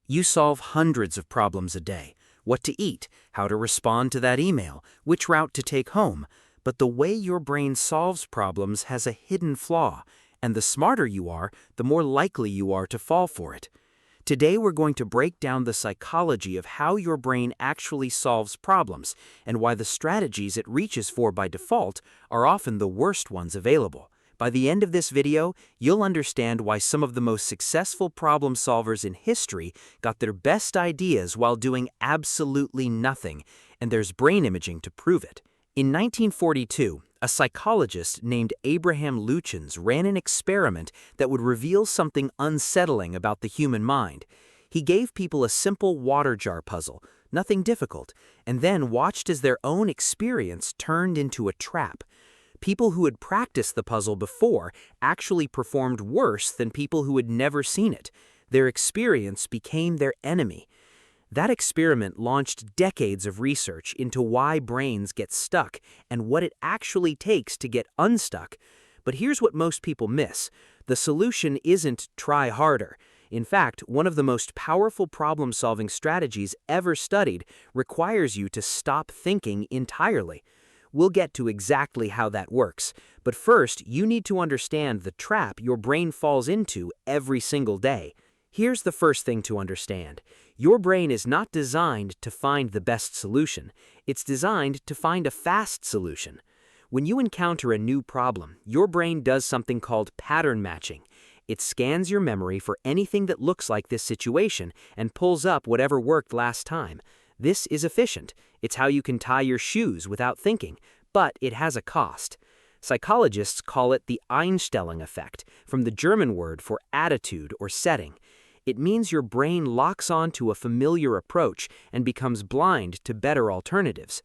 You solve hundreds of problems a day. What to eat, how to respond to that email, which route to take home. But the way your brain solves problems has a hidden flaw, and the smarter you are, the more likely you are to fall for it. Today we're going to break down the psychology of how your brain actually solves problems and why the strategies it reaches for by default are often the worst ones available. By the end of this video, you'll understand why some of the most successful problem solvers in history got their best ideas while doing absolutely nothing, and there's brain imaging to prove it. In 1942, a psychologist named Abraham Luchins ran an experiment that would reveal something unsettling about the human mind. He gave people a simple water jar puzzle, nothing difficult, and then watched as their own experience turned into a trap. People who had practiced the puzzle before actually performed worse than people who had never seen it. Their experience became their enemy. That experiment launched decades of research into why brains get stuck and what it actually takes to get unstuck. But here's what most people miss. The solution isn't try harder. In fact, one of the most powerful problem-solving strategies ever studied requires you to stop thinking entirely. We'll get to exactly how that works, but first you need to understand the trap your brain falls into every single day. Here's the first thing to understand. Your brain is not designed to find the best solution. It's designed to find a fast solution. When you encounter a new problem, your brain does something called pattern matching. It scans your memory for anything that looks like this situation and pulls up whatever worked last time. This is efficient. It's how you can tie your shoes without thinking, but it has a cost. Psychologists call it the Einstellung effect, from the German word for attitude or setting. It means your brain locks on to a familiar approach and becomes blind to better alternatives.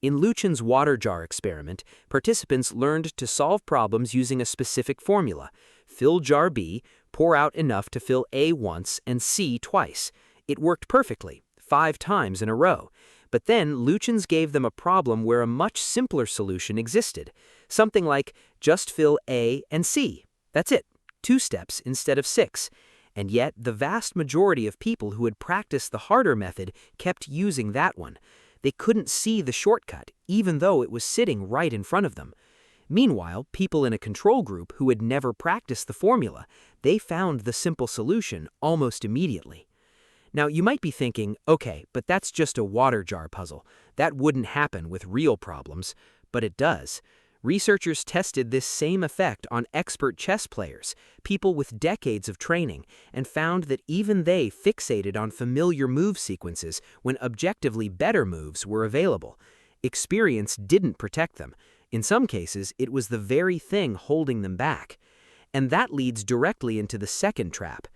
In Luchins' water jar experiment, participants learned to solve problems using a specific formula. Fill jar B, pour out enough to fill A once and C twice. It worked perfectly, 5 times in a row. But then Luchins gave them a problem where a much simpler solution existed. Something like, just fill A and C. That's it, 2 steps instead of 6. And yet, the vast majority of people who had practiced the harder method kept using that one. They couldn't see the shortcut, even though it was sitting right in front of them. Meanwhile, people in a control group who had never practiced the formula, they found the simple solution almost immediately. Now, you might be thinking, okay, but that's just a water jar puzzle. That wouldn't happen with real problems. But it does. Researchers tested this same effect on expert chess players, people with decades of training, and found that even they fixated on familiar move sequences when objectively better moves were available. Experience didn't protect them. In some cases, it was the very thing holding them back. And that leads directly into the second trap.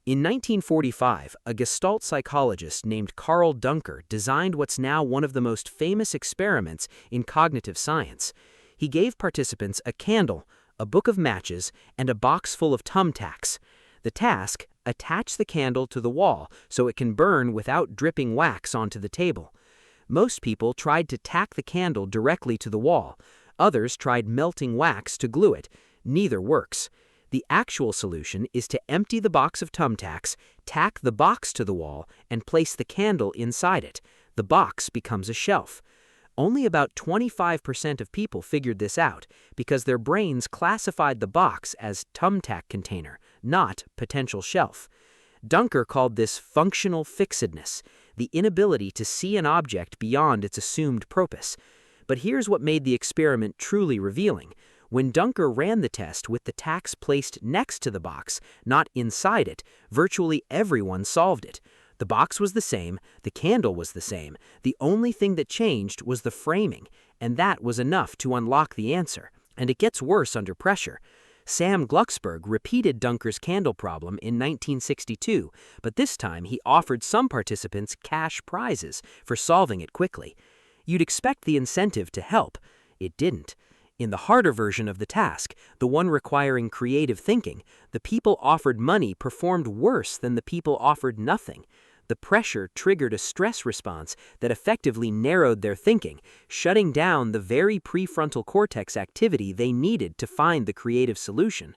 In 1945, a Gestalt psychologist named Karl Duncker designed what's now one of the most famous experiments in cognitive science. He gave participants a candle, a book of matches, and a box full of thumbtacks. The task: attach the candle to the wall so it can burn without dripping wax onto the table. Most people tried to tack the candle directly to the wall. Others tried melting wax to glue it. Neither works. The actual solution is to empty the box of thumbtacks, tack the box to the wall, and place the candle inside it. The box becomes a shelf. Only about 25% of people figured this out because their brains classified the box as thumbtack container, not potential shelf. Duncker called this functional fixedness, the inability to see an object beyond its assumed purpose. But here's what made the experiment truly revealing. When Duncker ran the test with the tacks placed next to the box, not inside it, virtually everyone solved it. The box was the same, the candle was the same. The only thing that changed was the framing, and that was enough to unlock the answer. And it gets worse under pressure. Sam Glucksberg repeated Duncker's candle problem in 1962, but this time he offered some participants cash prizes for solving it quickly. You'd expect the incentive to help. It didn't. In the harder version of the task, the one requiring creative thinking, the people offered money performed worse than the people offered nothing. The pressure triggered a stress response that effectively narrowed their thinking, shutting down the very prefrontal cortex activity they needed to find the creative solution.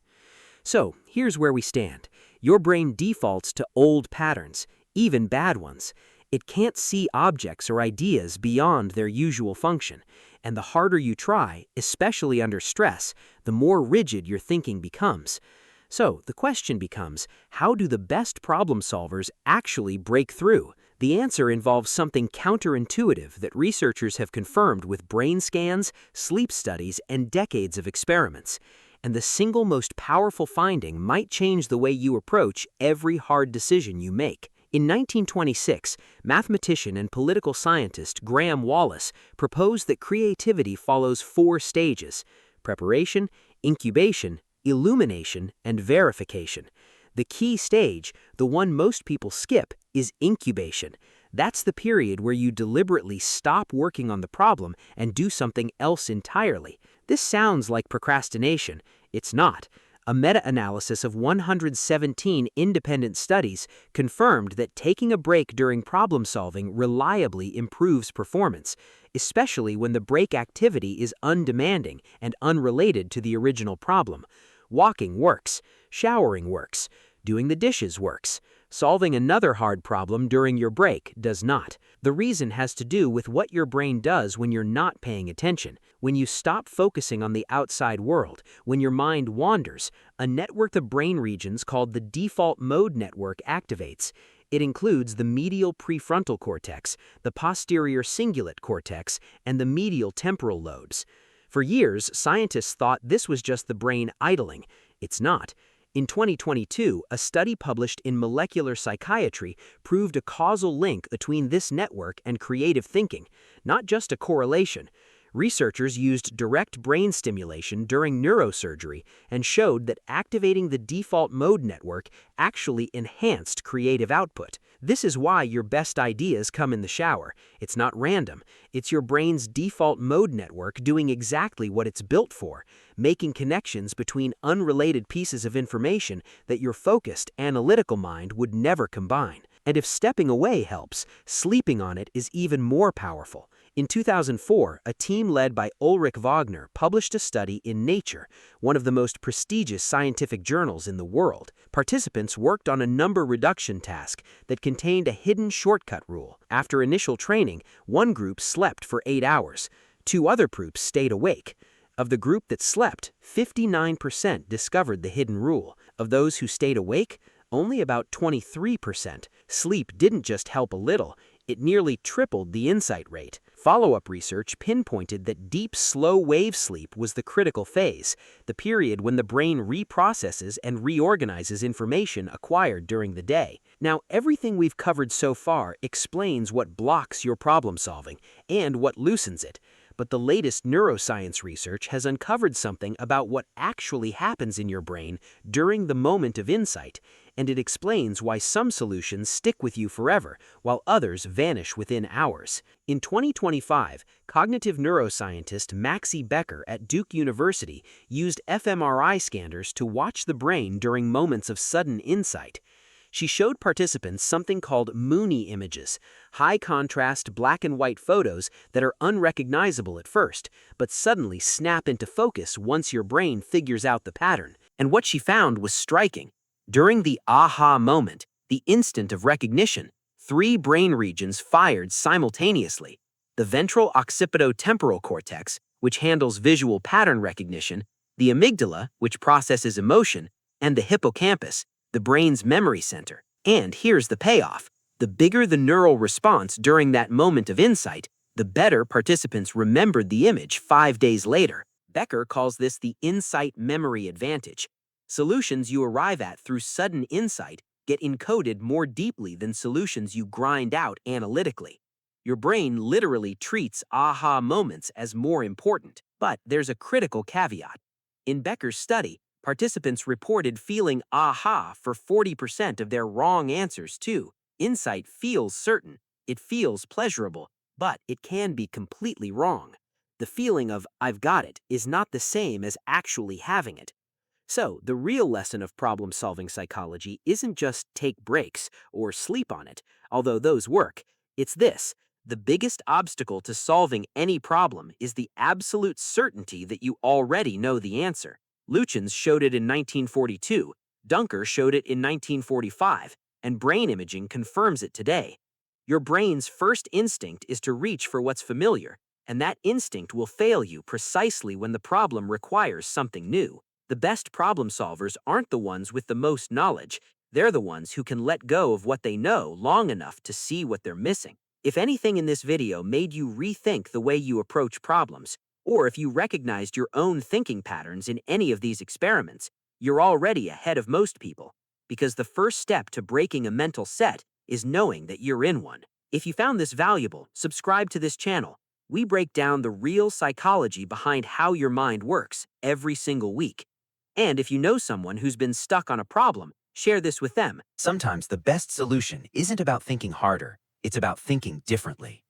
So, here's where we stand. Your brain defaults to old patterns. even bad ones. It can't see objects or ideas beyond their usual function, and the harder you try, especially under stress, the more rigid your thinking becomes. So the question becomes, how do the best problem solvers actually break through? The answer involves something counterintuitive that researchers have confirmed with brain scans, sleep studies, and decades of experiments. And the single most powerful finding might change the way you approach every hard decision you make. In 1926, mathematician and political scientist Wallas proposed that creativity follows 4 stages: preparation, incubation, illumination, and verification. The key stage, the one most people skip, is incubation. That's the period where you deliberately stop working on the problem and do something else entirely. This sounds like procrastination. It's not. A meta-analysis of 117 independent studies confirmed that taking a break during problem solving reliably improves performance, especially when the break activity is undemanding and unrelated to the original problem. Walking works, showering works, doing the dishes works. Solving another hard problem during your break does not. The reason has to do with what your brain does when you're not paying attention. When you stop focusing on the outside world, when your mind wanders, a network of brain regions called the default mode network activates. It includes the medial prefrontal cortex, the posterior cingulate cortex, and the medial temporal lobes. For years, scientists thought this was just the brain idling. It's not. In 2022, a study published in Molecular Psychiatry proved a causal link between this network and creative thinking, not just a correlation. Researchers used direct brain stimulation during neurosurgery and showed that activating the default mode network actually enhanced creative output. This is why your best ideas come in the shower. It's not random. It's your brain's default mode network doing exactly what it's built for, making connections between unrelated pieces of information that your focused, analytical mind would never combine. And if stepping away helps, sleeping on it is even more powerful. In 2004, a team led by Ullrich Wagner published a study in Nature, one of the most prestigious scientific journals in the world. Participants worked on a number reduction task that contained a hidden shortcut rule. After initial training, one group slept for 8 hours. 2 other groups stayed awake. Of the group that slept, 59% discovered the hidden rule. Of those who stayed awake, only about 23%. Sleep didn't just help a little, it nearly tripled the insight rate. Follow-up research pinpointed that deep, slow-wave sleep was the critical phase, the period when the brain reprocesses and reorganizes information acquired during the day. Now, everything we've covered so far explains what blocks your problem-solving and what loosens it. But the latest neuroscience research has uncovered something about what actually happens in your brain during the moment of insight, and it explains why some solutions stick with you forever, while others vanish within hours. In 2025, cognitive neuroscientist Maxi Becker at Duke University used fMRI scanners to watch the brain during moments of sudden insight. She showed participants something called Mooney images, high-contrast black and white photos that are unrecognizable at first, but suddenly snap into focus once your brain figures out the pattern. And what she found was striking. During the aha moment, the instant of recognition, 3 brain regions fired simultaneously. The ventral occipitotemporal cortex, which handles visual pattern recognition, the amygdala, which processes emotion, and the hippocampus, the brain's memory center. And here's the payoff. The bigger the neural response during that moment of insight, the better participants remembered the image 5 days later. Becker calls this the insight memory advantage. Solutions you arrive at through sudden insight get encoded more deeply than solutions you grind out analytically. Your brain literally treats aha moments as more important. But there's a critical caveat. In Becker's study, participants reported feeling aha for 40% of their wrong answers too. Insight feels certain, it feels pleasurable, but it can be completely wrong. The feeling of "I've got it" is not the same as actually having it. So, the real lesson of problem-solving psychology isn't just take breaks or sleep on it, although those work. It's this: the biggest obstacle to solving any problem is the absolute certainty that you already know the answer. Luchins showed it in 1942, Duncker showed it in 1945, and brain imaging confirms it today. Your brain's first instinct is to reach for what's familiar, and that instinct will fail you precisely when the problem requires something new. The best problem solvers aren't the ones with the most knowledge, they're the ones who can let go of what they know long enough to see what they're missing. If anything in this video made you rethink the way you approach problems, or if you recognized your own thinking patterns in any of these experiments, you're already ahead of most people, because the first step to breaking a mental set is knowing that you're in one. If you found this valuable, subscribe to this channel. We break down the real psychology behind how your mind works every single week. And if you know someone who's been stuck on a problem, share this with them. Sometimes the best solution isn't about thinking harder, it's about thinking differently.